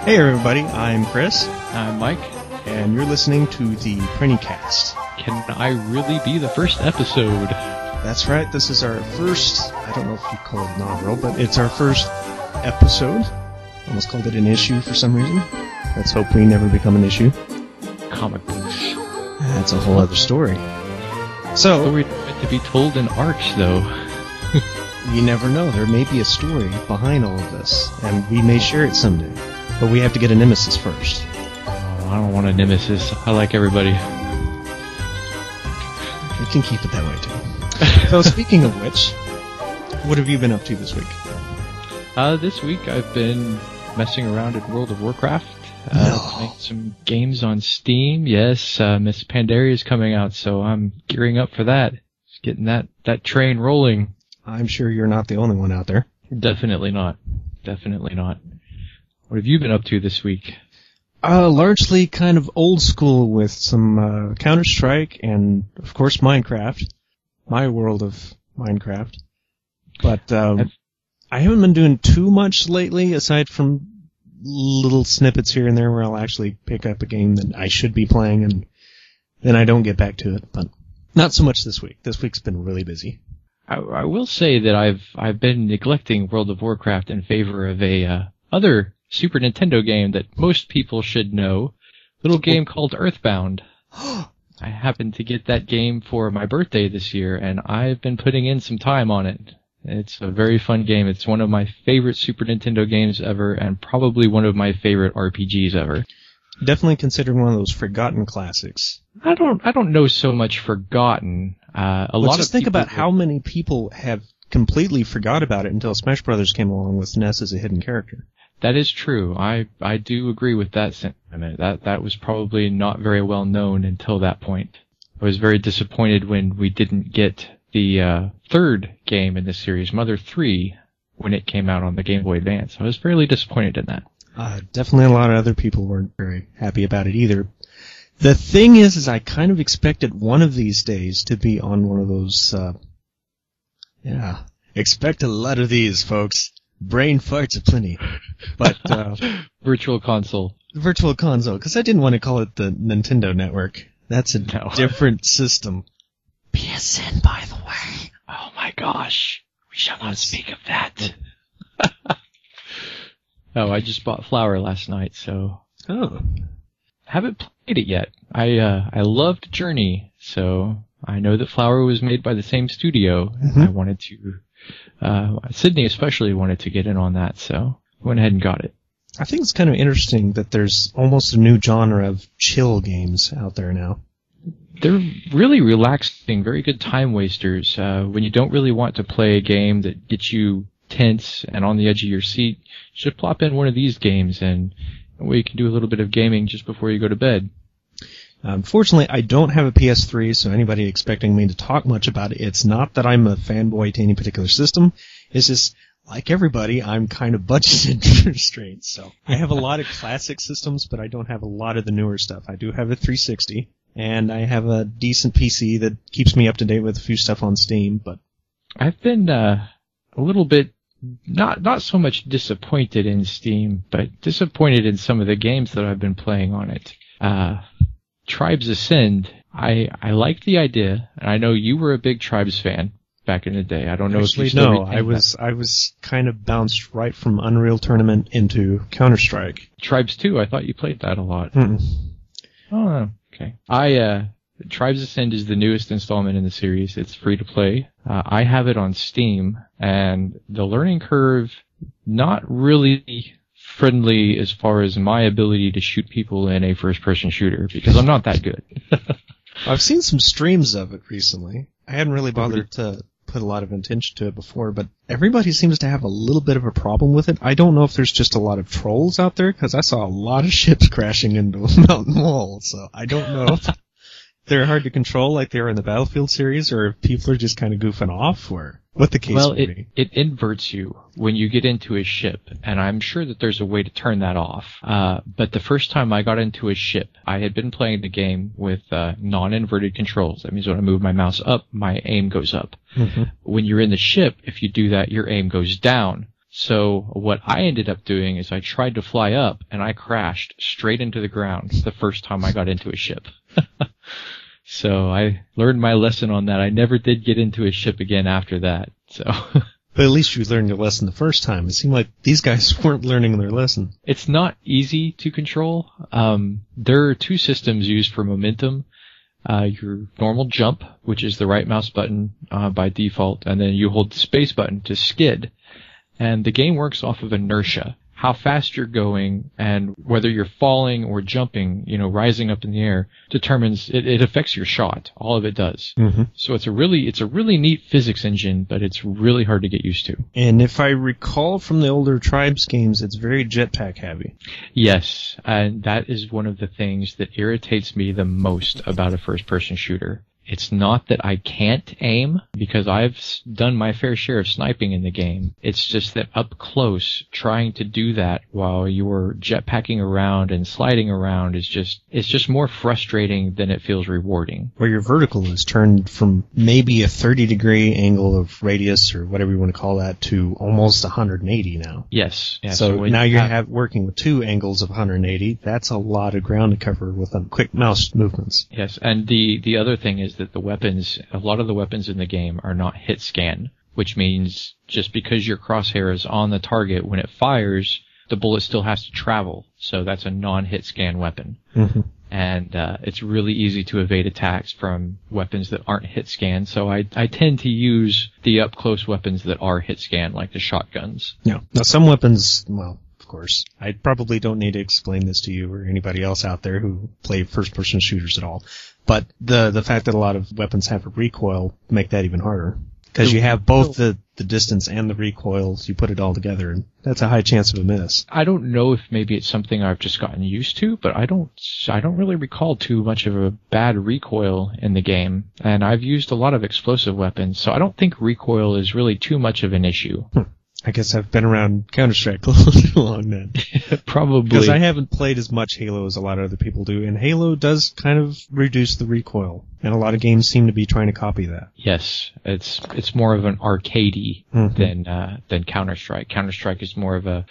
Hey everybody, I'm Chris, I'm Mike. and you're listening to the PrinnyCast. Can I really be the first episode? That's right, this is our first, I don't know if you call it inaugural, but it's our first episode. Almost called it an issue for some reason. Let's hope we never become an issue. Comic books. That's a whole other story. So, Story meant to be told in arcs, though. you never know, there may be a story behind all of this, and we may share it someday. But we have to get a nemesis first. Oh, I don't want a nemesis. I like everybody. We can keep it that way too. So speaking of which, what have you been up to this week? This week I've been messing around in World of Warcraft. Playing some games on Steam. Yes, Miss Pandaria is coming out, so I'm gearing up for that. Just getting that train rolling. I'm sure you're not the only one out there. Definitely not. Definitely not. What have you been up to this week? Largely kind of old school with some Counter-Strike and, of course, Minecraft. My world of Minecraft. But I haven't been doing too much lately, aside from little snippets here and there where I'll actually pick up a game that I should be playing, and then I don't get back to it. But not so much this week. This week's been really busy. I will say that I've been neglecting World of Warcraft in favor of a other Super Nintendo game that most people should know. Little game called Earthbound. I happened to get that game for my birthday this year, and I've been putting in some time on it. It's a very fun game. It's one of my favorite Super Nintendo games ever, and probably one of my favorite RPGs ever. Definitely considered one of those forgotten classics. I don't know so much forgotten. Just think about how many people have completely forgot about it until Smash Brothers came along with Ness as a hidden character. That is true. I do agree with that sentiment. That was probably not very well known until that point. I was very disappointed when we didn't get the third game in this series, Mother 3, when it came out on the Game Boy Advance. I was fairly disappointed in that. Definitely a lot of other people weren't very happy about it either. The thing is I kind of expected one of these days to be on one of those, expect a lot of these, folks. Brain farts aplenty. But, Virtual Console. Virtual Console, because I didn't want to call it the Nintendo Network. That's a different system. PSN, by the way. Oh my gosh. We shall not speak of that. Oh, I just bought Flower last night, so. Oh. Haven't played it yet. I loved Journey, so I know that Flower was made by the same studio, and I wanted to, Sydney especially wanted to get in on that, so went ahead and got it. I think it's kind of interesting that there's almost a new genre of chill games out there now. They're really relaxing, very good time wasters. When you don't really want to play a game that gets you tense and on the edge of your seat, just plop in one of these games and you can do a little bit of gaming just before you go to bed. Unfortunately, I don't have a PS3, so anybody expecting me to talk much about it, it's not that I'm a fanboy to any particular system. It's just, like everybody, I'm kind of budget constrained. So I have a lot of classic systems, but I don't have a lot of the newer stuff. I do have a 360, and I have a decent PC that keeps me up to date with a few stuff on Steam, but I've been a little bit not so much disappointed in Steam, but disappointed in some of the games that I've been playing on it. Tribes Ascend, I liked the idea, and I know you were a big Tribes fan back in the day. I don't know Actually, if you still no, I was kind of bounced right from Unreal Tournament into Counter-Strike. Tribes 2, I thought you played that a lot. Oh, okay. Tribes Ascend is the newest installment in the series. It's free to play. I have it on Steam, and the learning curve, not really friendly as far as my ability to shoot people in a first-person shooter, because I'm not that good. I've seen some streams of it recently. I hadn't really bothered to put a lot of attention to it before, but everybody seems to have a little bit of a problem with it. I don't know if there's just a lot of trolls out there, because I saw a lot of ships crashing into a mountain wall, so I don't know if they're hard to control like they are in the Battlefield series, or if people are just kind of goofing off, or what the case may be. It inverts you when you get into a ship, and I'm sure that there's a way to turn that off. But the first time I got into a ship, I had been playing the game with non-inverted controls. That means when I move my mouse up, my aim goes up. Mm-hmm. When you're in the ship, if you do that, your aim goes down. So what I ended up doing is I tried to fly up, and I crashed straight into the ground the first time I got into a ship. So I learned my lesson on that. I never did get into a ship again after that. So. But at least you learned your lesson the first time. It seemed like these guys weren't learning their lesson. It's not easy to control. There are two systems used for momentum. Your normal jump, which is the right mouse button by default, and then you hold the space button to skid. And the game works off of inertia. How fast you're going and whether you're falling or jumping, rising up in the air determines it affects your shot. All of it does. Mm-hmm. So it's a really neat physics engine, but it's really hard to get used to. And if I recall from the older Tribes games, it's very jetpack heavy. Yes, and that is one of the things that irritates me the most about a first-person shooter. It's not that I can't aim, because I've done my fair share of sniping in the game. It's just that up close, trying to do that while you're jetpacking around and sliding around it's just more frustrating than it feels rewarding. Where your vertical is turned from maybe a 30-degree angle of radius, or whatever you want to call that, to almost 180 now. Yes. Yeah, so now you're working with two angles of 180. That's a lot of ground to cover with quick mouse movements. Yes, and the other thing is that a lot of the weapons in the game are not hit scan, which means just because your crosshair is on the target, when it fires, the bullet still has to travel. So that's a non-hit scan weapon. Mm-hmm. And it's really easy to evade attacks from weapons that aren't hit scan. So I tend to use the up-close weapons that are hit scan, like the shotguns. Yeah. Now some weapons, well, of course, I probably don't need to explain this to you or anybody else out there who play first-person shooters at all. But the fact that a lot of weapons have a recoil make that even harder. Because you have both the distance and the recoils, you put it all together, and that's a high chance of a miss. I don't know if maybe it's something I've just gotten used to, but I don't really recall too much of a bad recoil in the game. And I've used a lot of explosive weapons, so I don't think recoil is really too much of an issue. I guess I've been around Counter-Strike a little too long then. Probably. Because I haven't played as much Halo as a lot of other people do, and Halo does kind of reduce the recoil, and a lot of games seem to be trying to copy that. Yes, it's more of an arcadey than Counter-Strike. Counter-Strike is more of a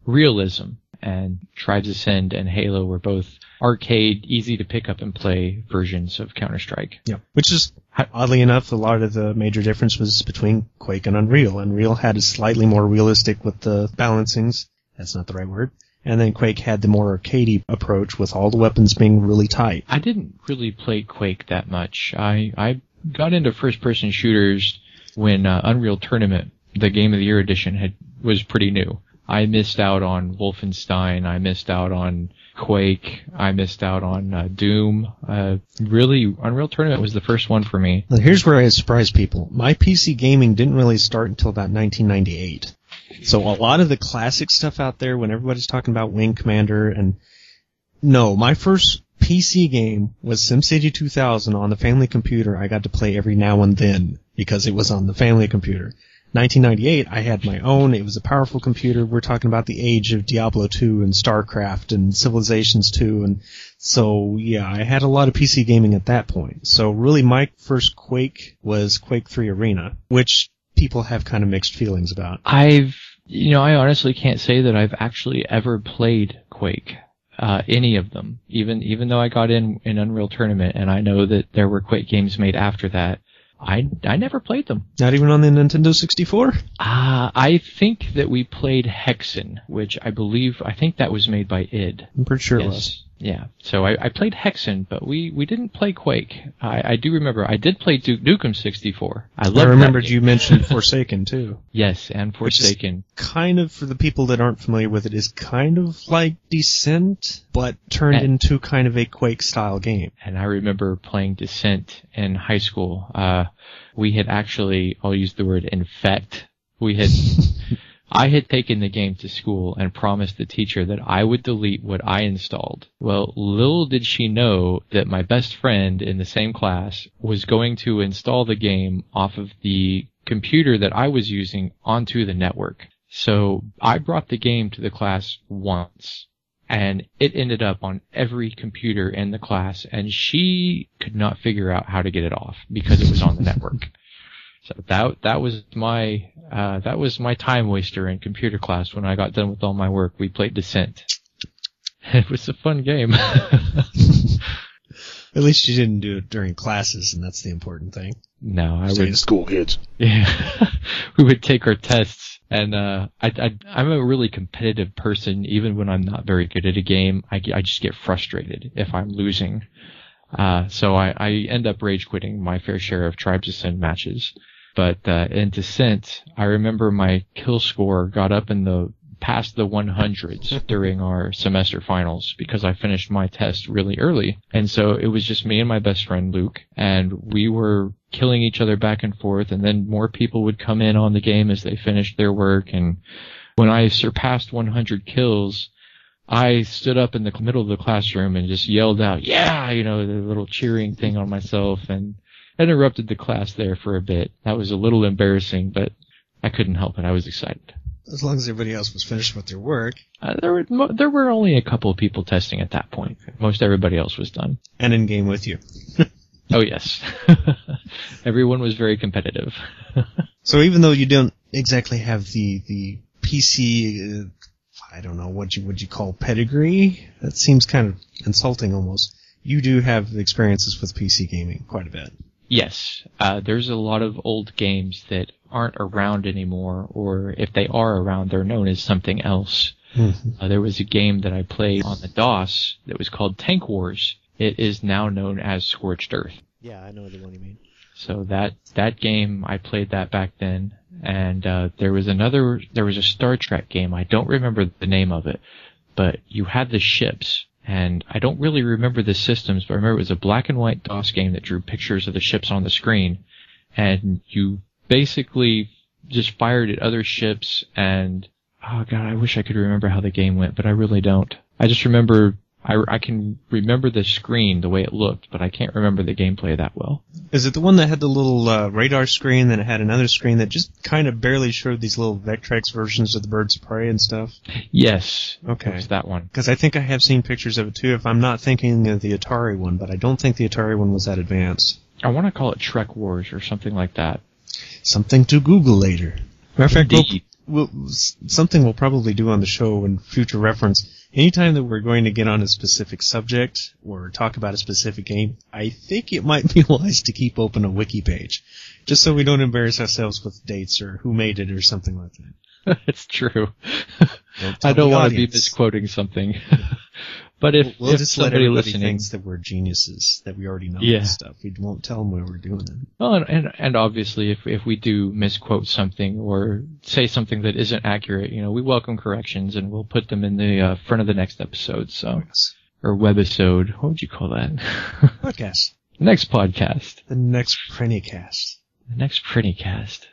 realism, and Tribes Ascend and Halo were both arcade, easy to pick up and play versions of Counter-Strike. Yeah, which is, oddly enough, a lot of the major difference was between Quake and Unreal. Unreal had a slightly more realistic with the balancings. That's not the right word. And then Quake had the more arcadey approach with all the weapons being really tight. I didn't really play Quake that much. I got into first-person shooters when Unreal Tournament, the Game of the Year edition, was pretty new. I missed out on Wolfenstein. I missed out on Quake. I missed out on Doom. Really, Unreal Tournament was the first one for me. Now, here's where I surprise people. My PC gaming didn't really start until about 1998. So a lot of the classic stuff out there, when everybody's talking about Wing Commander, and no, my first PC game was SimCity 2000 on the family computer. I got to play every now and then because it was on the family computer. 1998, I had my own. It was a powerful computer. We're talking about the age of Diablo 2 and StarCraft and Civilizations 2. And so, yeah, I had a lot of PC gaming at that point. So really my first Quake was Quake 3 Arena, which people have kind of mixed feelings about. I honestly can't say that I've actually ever played Quake. Any of them. Even though I got in Unreal Tournament, and I know that there were Quake games made after that, I never played them. Not even on the Nintendo 64? I think that we played Hexen, which I think that was made by id. I'm pretty sure it was. Yeah. So I played Hexen, but we didn't play Quake. I do remember I did play Duke Nukem 64. I remembered you mentioned Forsaken too. Yes, and Forsaken. Which is kind of, for the people that aren't familiar with it, is kind of like Descent, but turned into kind of a Quake style game. And I remember playing Descent in high school. We had actually, I'll use the word infect. I had taken the game to school and promised the teacher that I would delete what I installed. Well, little did she know that my best friend in the same class was going to install the game off of the computer that I was using onto the network. So I brought the game to the class once, and it ended up on every computer in the class, and she could not figure out how to get it off because it was on the network. So that was my time waster in computer class. When I got done with all my work, we played Descent. It was a fun game. At least you didn't do it during classes, and that's the important thing. No, I Stay would. in school, kids. Yeah, we would take our tests, and I'm a really competitive person. Even when I'm not very good at a game, I just get frustrated if I'm losing. So I end up rage quitting my fair share of Tribes Ascend matches. But in Descent, I remember my kill score got up past the 100s during our semester finals because I finished my test really early. And so it was just me and my best friend Luke, and we were killing each other back and forth, and then more people would come in on the game as they finished their work. And when I surpassed 100 kills, I stood up in the middle of the classroom and just yelled out, "Yeah!" the little cheering thing on myself, and interrupted the class there for a bit. That was a little embarrassing, but I couldn't help it. I was excited. As long as everybody else was finished with their work. There were only a couple of people testing at that point. Most everybody else was done. And in game with you. Oh, yes. Everyone was very competitive. So even though you don't exactly have the PC, I don't know, what you call pedigree? That seems kind of insulting almost. You do have experiences with PC gaming quite a bit. Yes. There's a lot of old games that aren't around anymore, or if they are around, they're known as something else. Mm-hmm. There was a game that I played on the DOS that was called Tank Wars. It is now known as Scorched Earth. Yeah, I know the one you mean. So that game, I played that back then, and there was a Star Trek game. I don't remember the name of it, but you had the ships, and I don't really remember the systems, but I remember it was a black and white DOS game that drew pictures of the ships on the screen, and you basically just fired at other ships, and oh god, I wish I could remember how the game went, but I really don't. I just remember I can remember the screen, the way it looked, but I can't remember the gameplay that well. Is it the one that had the little radar screen, then it had another screen that just kind of barely showed these little Vectrex versions of the Birds of Prey and stuff? Yes. Okay. It was that one. Because I think I have seen pictures of it too, if I'm not thinking of the Atari one, but I don't think the Atari one was that advanced. I want to call it Trek Wars or something like that. Something to Google later. Matter of fact, something we'll probably do on the show in future reference. Anytime that we're going to get on a specific subject or talk about a specific game, I think it might be wise to keep open a wiki page, just so we don't embarrass ourselves with dates or who made it or something like that. It's true. I don't want to be misquoting something. But if we'll just let everybody listening thinks that we're geniuses, that we already know this stuff, we won't tell them why we're doing it. Well, and obviously, if we do misquote something or say something that isn't accurate, we welcome corrections and we'll put them in the front of the next episode. So, yes. Or webisode. What would you call that? Podcast. Next podcast. The next PrinnyCast. The next PrinnyCast.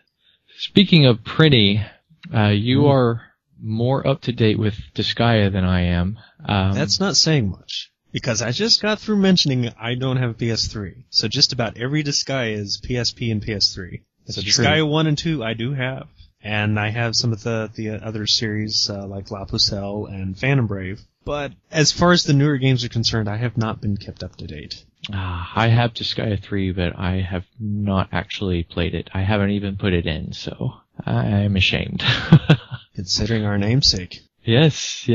Speaking of Prinny, you are more up to date with Disgaea than I am. That's not saying much, because I just got through mentioning I don't have a PS3. So just about every Disgaea is PSP and PS3. So Disgaea 1 and 2 I do have. And I have some of the other series like La Pucelle and Phantom Brave. But as far as the newer games are concerned, I have not been kept up to date. I have Disgaea 3, but I have not actually played it. I haven't even put it in, so I'm ashamed. Considering our namesake. Yes.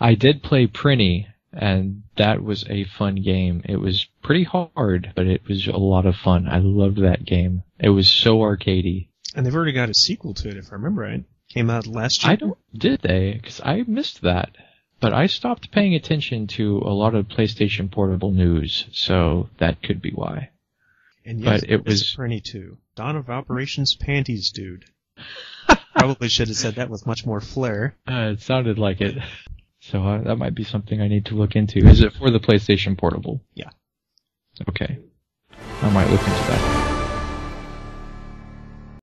I did play Prinny, and that was a fun game. It was pretty hard, but it was a lot of fun. I loved that game. It was so arcadey. And they've already got a sequel to it, if I remember right. Came out last year. Did they? Because I missed that. But I stopped paying attention to a lot of PlayStation Portable news, so that could be why. And yes, but it was Prinny 2. Dawn of Operations Panties, dude. Probably should have said that with much more flair. It sounded like it. So that might be something I need to look into. Is it for the PlayStation Portable? Yeah. Okay. I might look into that.